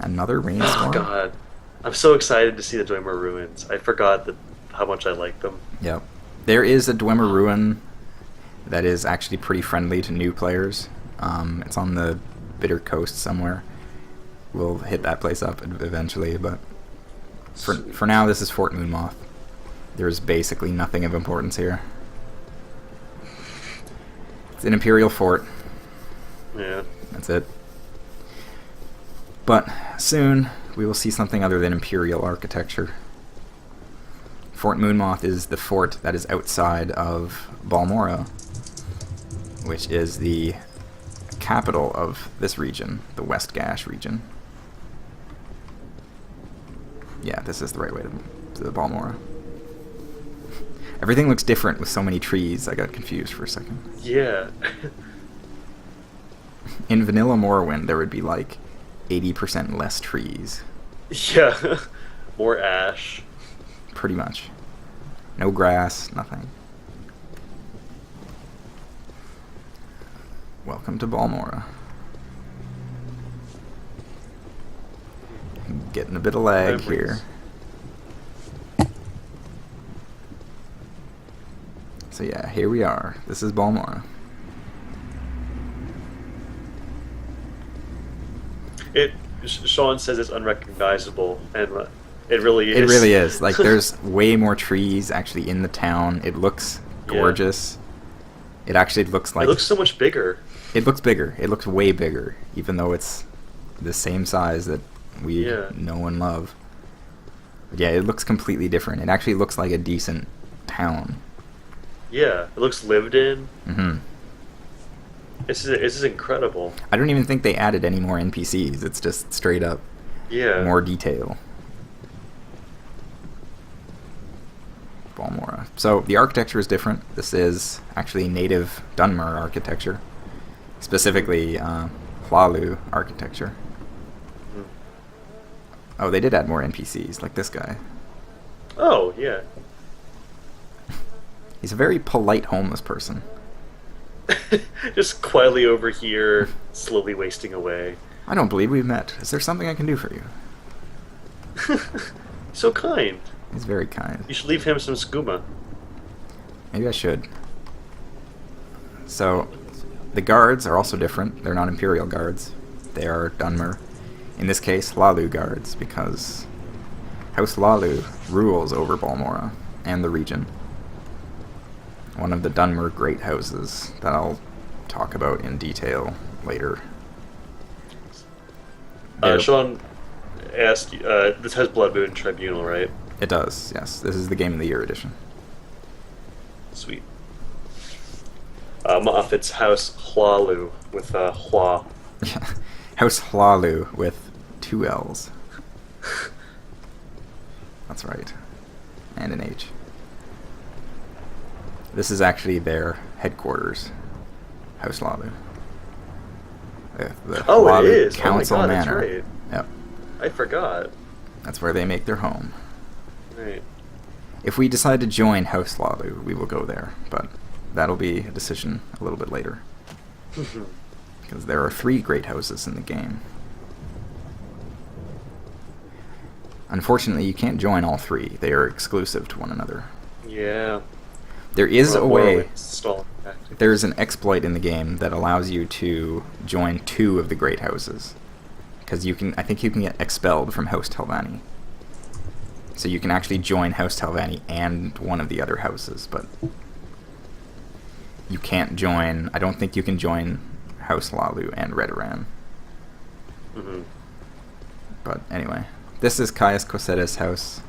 another Oh rainstorm? god. I'm so excited to see the Dwemer ruins. I forgot how much I like them. Yep. There is a Dwemer ruin that is actually pretty friendly to new players. It's on the Bitter Coast somewhere. We'll hit that place up eventually, but for now, this is Fort Moonmoth. There's basically nothing of importance here. It's an Imperial fort. Yeah. That's it. But soon, we will see something other than Imperial architecture. Fort Moonmoth is the fort that is outside of Balmora, which is the capital of this region, the West Gash region. Yeah, this is the right way to the Balmora. Everything looks different with so many trees. I got confused for a second. Yeah. In vanilla Morrowind, there would be like 80% less trees. Yeah. More ash. Pretty much. No grass, nothing. Welcome to Balmora. Getting a bit of lag here. So yeah, here we are. This is Balmora. Sean says it's unrecognizable, and it really is. It really is. Like, there's way more trees actually in the town. It looks gorgeous. Yeah. It actually looks like... It looks so much bigger. It looks bigger. It looks way bigger, even though it's the same size that we know and love. But yeah, it looks completely different. It actually looks like a decent town. Yeah, it looks lived in. Mm-hmm. This is incredible. I don't even think they added any more NPCs. It's just straight up more detail. Balmora. So the architecture is different. This is actually native Dunmer architecture. Specifically, Hlalu architecture. Mm. Oh, they did add more NPCs, like this guy. Oh, yeah. He's a very polite homeless person. Just quietly over here, slowly wasting away. I don't believe we've met. Is there something I can do for you? So kind. He's very kind. You should leave him some skooma. Maybe I should. So, the guards are also different. They're not Imperial guards. They are Dunmer. In this case, Hlalu guards, because House Hlalu rules over Balmora and the region. One of the Dunmer great houses that I'll talk about in detail later. Sean asked, this has Blood Moon Tribunal, right? It does, yes. This is the Game of the Year edition. Sweet. Moffit's House Hlalu with Hua. House Hlalu with 2 L's. That's right. And an H. This is actually their headquarters. House Hlalu. The Hlalu it is. Council oh my God, Manor. That's right. Yep. I forgot. That's where they make their home. Right. If we decide to join House Hlalu, we will go there, but that'll be a decision a little bit later. Because there are 3 great houses in the game. Unfortunately, you can't join all 3. They are exclusive to one another. Yeah. There is a way... Morrowind. There's an exploit in the game that allows you to join 2 of the great houses. Because I think you can get expelled from House Telvanni. So you can actually join House Telvanni and one of the other houses, but you can't join... I don't think you can join House Hlalu and Redoran. Mm-hmm. But anyway, this is Caius Coseda's house.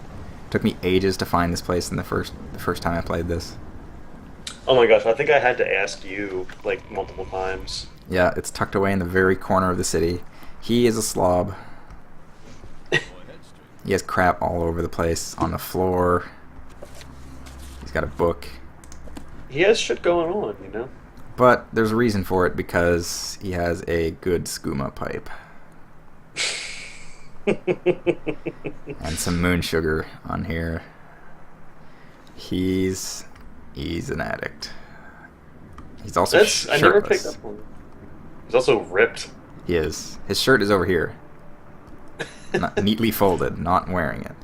Took me ages to find this place in the first time I played this. Oh my gosh, I think I had to ask you, like, multiple times. Yeah, it's tucked away in the very corner of the city. He is a slob. He has crap all over the place, on the floor. He's got a book. He has shit going on, you know? But there's a reason for it, because he has a good skooma pipe. And some moon sugar on here. He's an addict. He's also shirtless. I never picked up on. He's also ripped. He is. His shirt is over here. Not neatly folded, not wearing it.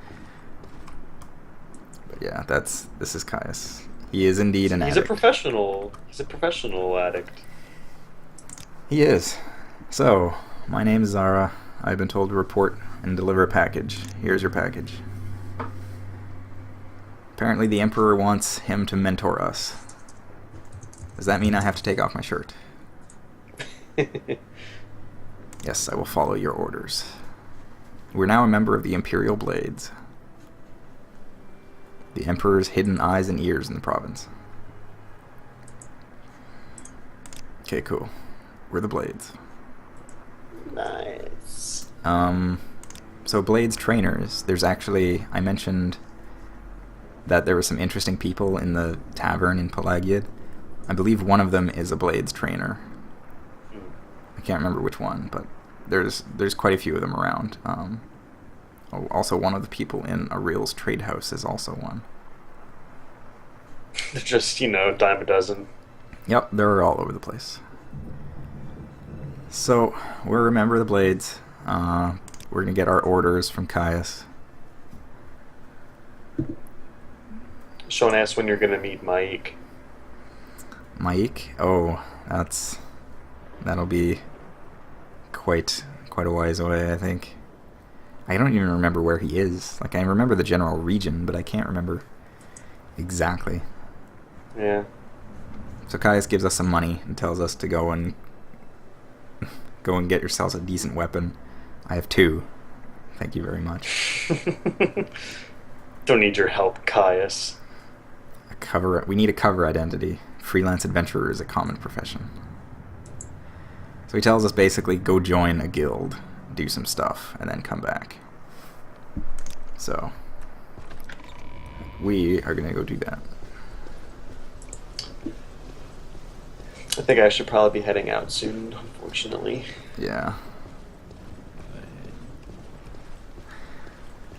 But yeah, this is Caius. He is indeed an addict. He's a professional. He's a professional addict. He is. So, my name is Zara. I've been told to report and deliver a package. Here's your package. Apparently the Emperor wants him to mentor us. Does that mean I have to take off my shirt? Yes, I will follow your orders. We're now a member of the Imperial Blades. The Emperor's hidden eyes and ears in the province. Okay, cool. We're the Blades. Nice. So Blades trainers, there's actually, I mentioned that there were some interesting people in the tavern in Pelagiad. I believe one of them is a Blades trainer. I can't remember which one, but there's quite a few of them around. Also, one of the people in Aril's trade house is also one. They're just, dime a dozen. Yep, they're all over the place. So, we're a member of the Blades. We're going to get our orders from Caius. Sean asked when you're going to meet Mike. Mike? Oh, that'll be quite a ways away, I think. I don't even remember where he is. Like, I remember the general region, but I can't remember exactly. Yeah. So Caius gives us some money and tells us to go and get yourselves a decent weapon. I have 2. Thank you very much. Don't need your help, Caius. We need a cover identity. Freelance adventurer is a common profession. So he tells us basically go join a guild, do some stuff, and then come back. So we are going to go do that. I think I should probably be heading out soon, unfortunately. Yeah.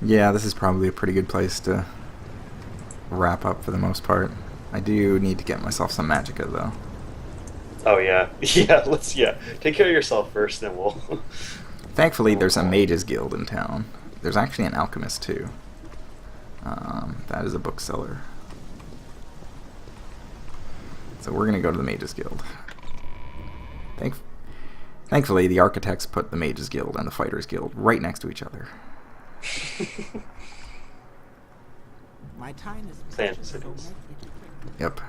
Yeah, this is probably a pretty good place to wrap up for the most part. I do need to get myself some magicka, though. Oh, yeah. Yeah, take care of yourself first, then we'll... Thankfully, there's a mages guild in town. There's actually an alchemist, too. That is a bookseller. So we're going to go to the mages guild. Thankfully, the architects put the mages guild and the fighters guild right next to each other. My time is Fantasies. Yep.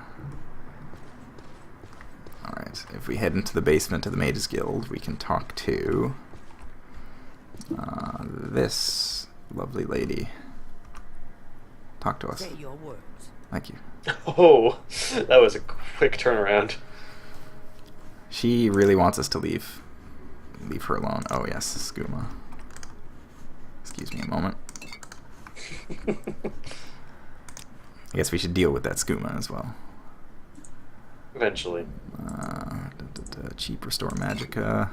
Alright, if we head into the basement of the Mages Guild, we can talk to this lovely lady. Talk to us. Say your words. Thank you. Oh, that was a quick turnaround. She really wants us to leave her alone. Oh yes, skooma. Excuse me a moment. I guess we should deal with that skooma as well. Eventually. Cheap restore magicka.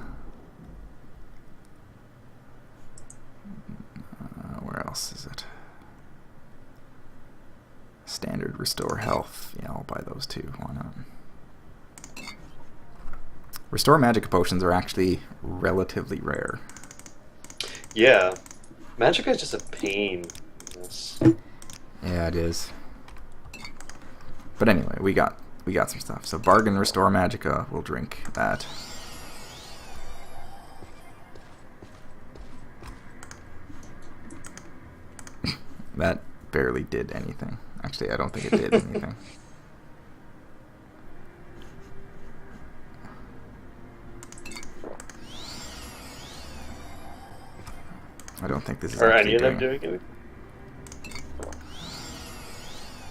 Where else is it? Standard restore health. Yeah, I'll buy those too. Why not? Restore magic potions are actually relatively rare. Yeah. Magicka is just a pain. Yes. Yeah, it is. But anyway, we got some stuff. So bargain restore magicka. We'll drink that. That barely did anything. Actually, I don't think it did anything. I don't think this is. Are actually any of them doing doing it?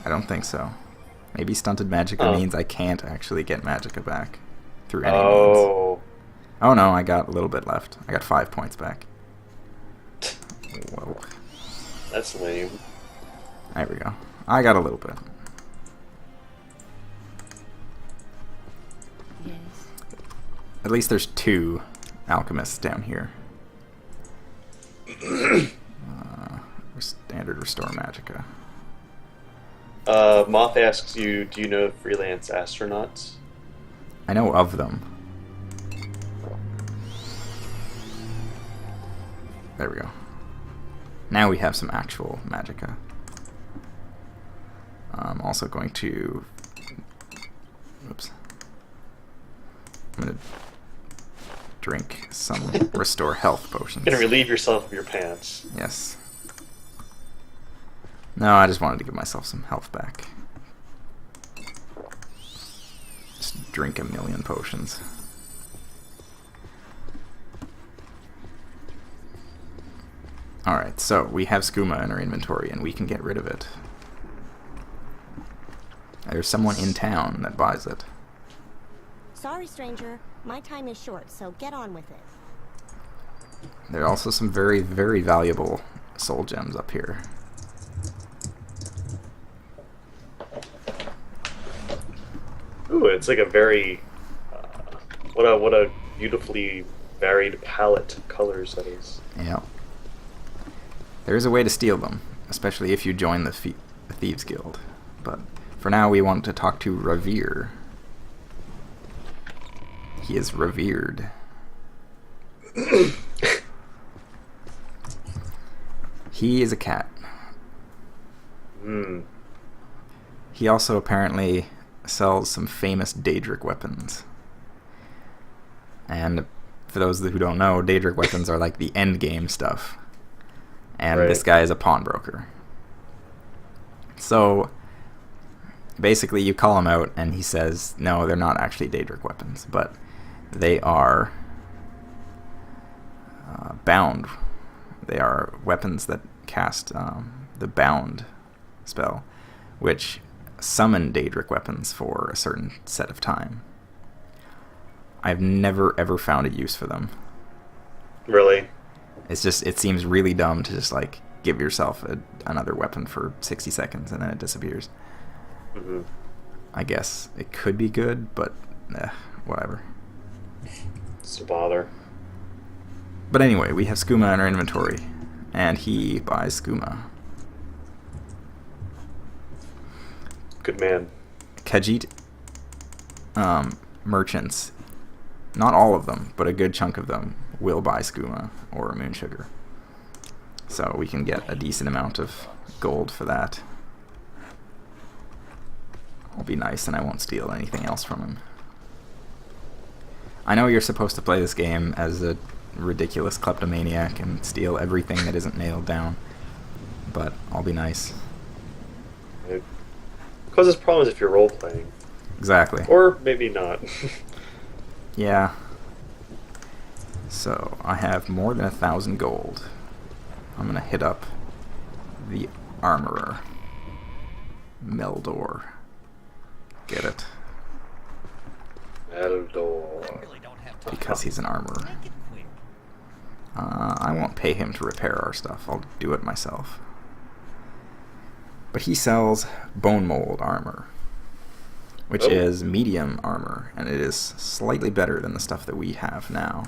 I don't think so. Maybe stunted magicka means I can't actually get magicka back through any means. Oh no, I got a little bit left. I got 5 points back. Whoa. That's lame. There we go. I got a little bit. Yes. At least there's 2 alchemists down here. Standard restore magicka. Moth asks you, do you know freelance astronauts? I know of them. There we go. Now we have some actual magicka. I'm also going to... Oops. I'm going to drink some restore health potions. You're gonna relieve yourself of your pants. Yes. No, I just wanted to give myself some health back. Just drink a million potions. Alright, so we have skooma in our inventory and we can get rid of it. There's someone in town that buys it. Sorry, stranger. My time is short, so get on with it. There are also some very, very valuable soul gems up here. Ooh, it's like a very what a beautifully varied palette of colors that is. Yeah. There is a way to steal them, especially if you join the Thieves Guild. But for now, we want to talk to Revere. He is revered. He is a cat. Hmm. He also apparently sells some famous Daedric weapons. And for those who don't know, Daedric weapons are like the end game stuff. And Right. this guy is a pawnbroker. So basically you call him out and he says, no, they're not actually Daedric weapons, but they are bound. They are weapons that cast the bound spell, which summon Daedric weapons for a certain set of time. I've never ever found a use for them. Really? It's just, it seems really dumb to just like give yourself another weapon for 60 seconds and then it disappears. Mm-hmm. I guess it could be good, but whatever. It's a bother. But anyway, we have skooma in our inventory, and he buys skooma. Good man. Khajiit merchants, not all of them, but a good chunk of them, will buy skooma or moon sugar. So we can get a decent amount of gold for that. I'll be nice and I won't steal anything else from him. I know you're supposed to play this game as a ridiculous kleptomaniac and steal everything that isn't nailed down, but I'll be nice. It causes problems if you're role-playing. Exactly. Or maybe not. Yeah. So, I have more than 1,000 gold. I'm gonna hit up the armorer. Meldor. Get it. Eldor. Because he's an armorer. I won't pay him to repair our stuff. I'll do it myself. But he sells bone mold armor, which is medium armor, and it is slightly better than the stuff that we have now.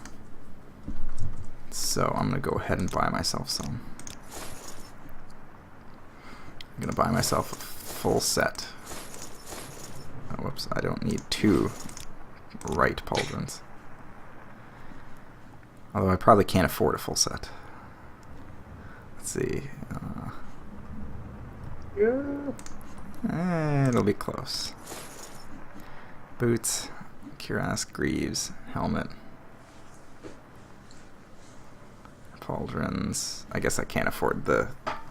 So I'm going to go ahead and buy myself some. I'm going to buy myself a full set. Oh, whoops, I don't need 2 right pauldrons. Although I probably can't afford a full set. Let's see. It'll be close. Boots, cuirass, greaves, helmet, pauldrons. I guess I can't afford the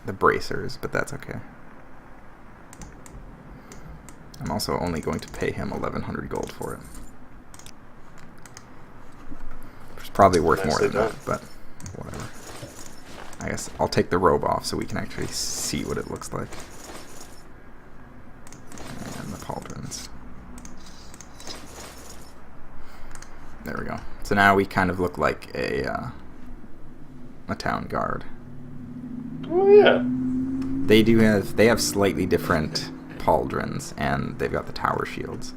bracers, but that's okay. I'm also only going to pay him 1,100 gold for it. It's probably worth more than that, but whatever. I guess I'll take the robe off so we can actually see what it looks like. And the pauldrons. There we go. So now we kind of look like a town guard. Oh yeah. They have slightly different pauldrons, and they've got the tower shields.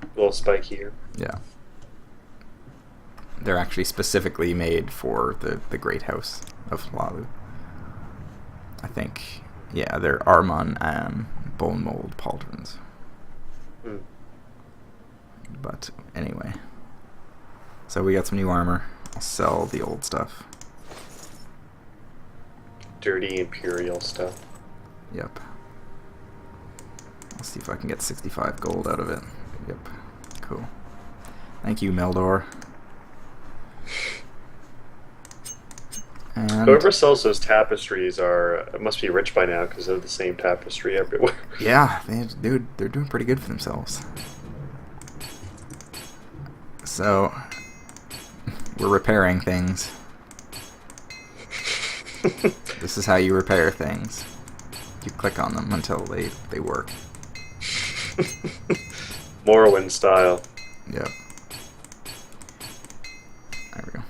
A little spikier. Yeah. They're actually specifically made for the Great House of Hlalu. I think, yeah, they're Armon and bone mold pauldrons. Hmm. But anyway. So we got some new armor. I'll sell the old stuff. dirty Imperial stuff. Yep. I'll see if I can get 65 gold out of it. Yep. Cool. Thank you, Meldor. And Whoever sells those tapestries must be rich by now because they're the same tapestry everywhere. yeah, they're doing pretty good for themselves. So we're repairing things. This is how you repair things. You click on them until they work. Morrowind style. Yep. There we go.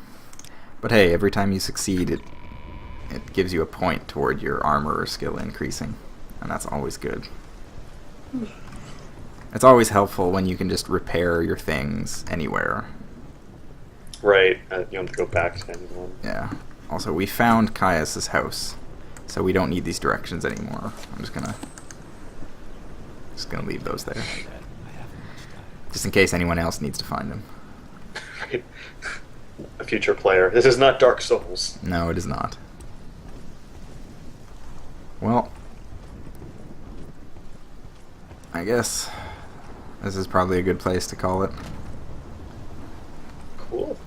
But hey, every time you succeed, it gives you a point toward your armor or skill increasing, and that's always good. It's always helpful when you can just repair your things anywhere. Right. You don't have to go back to anyone. Yeah. Also, we found Caius' house, so we don't need these directions anymore. I'm just gonna leave those there, just in case anyone else needs to find them. Right. A future player. This is not Dark Souls. No, it is not. Well, I guess this is probably a good place to call it. Cool.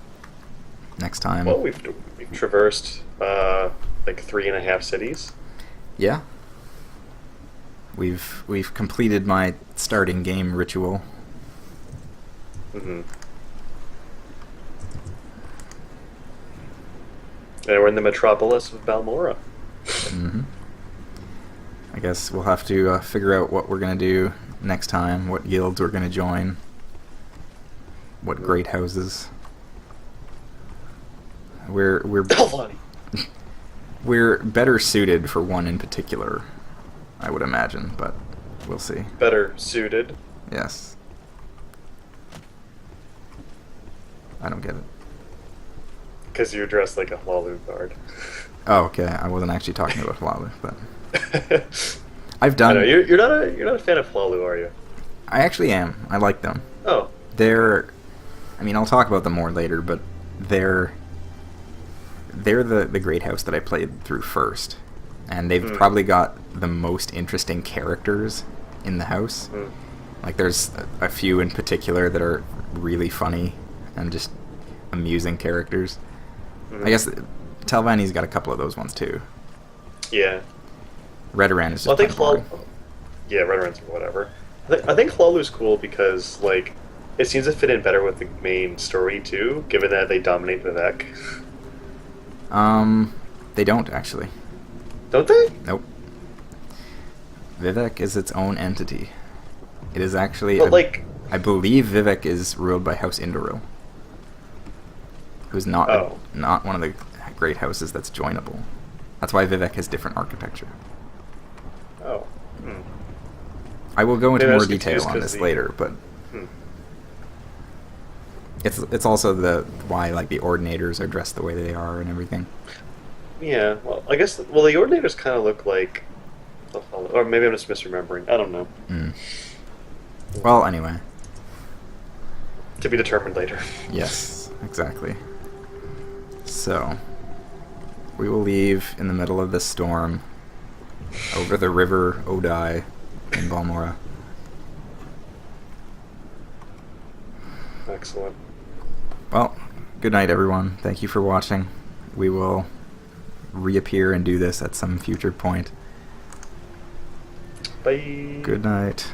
Next time. Well, we've traversed like 3.5 cities. Yeah. We've completed my starting game ritual. Mm-hmm. And we're in the metropolis of Balmora. Mm-hmm. I guess we'll have to figure out what we're gonna do next time, what guilds we're gonna join, what great houses. We're we're better suited for one in particular, I would imagine, but we'll see. Better suited. Yes. I don't get it. Because you're dressed like a Hlalu guard. Oh, okay. I wasn't actually talking about Hlalu, but I've done. I know, you're not a fan of Hlalu, are you? I actually am. I like them. Oh. I mean, I'll talk about them more later, but they're the great house that I played through first, and they've probably got the most interesting characters in the house. Like, there's a few in particular that are really funny and just amusing characters. I guess Telvanni's got a couple of those ones too. Yeah. Redoran is just Well, I think boring. Yeah, Redoran's whatever. I think Hlalu's cool because, like, it seems to fit in better with the main story too, given that they dominate Vivek. They don't actually. Don't they? Nope. Vivek is its own entity. It is actually. But, like, I believe Vivek is ruled by House Indoril, who's not not one of the great houses that's joinable. That's why Vivek has different architecture. Oh. I will go into Maybe I more was detail confused on 'cause this later, but Hmm. it's also why, like, the Ordinators are dressed the way they are and everything. Yeah, well, I guess, the Ordinators kind of look like the Hlalu, or maybe I'm just misremembering. I don't know. Well, anyway. To be determined later. Yes, exactly. So, we will leave in the middle of this storm over the river Odai in Balmora. Excellent. Well, good night, everyone. Thank you for watching. We will reappear and do this at some future point. Bye. Good night.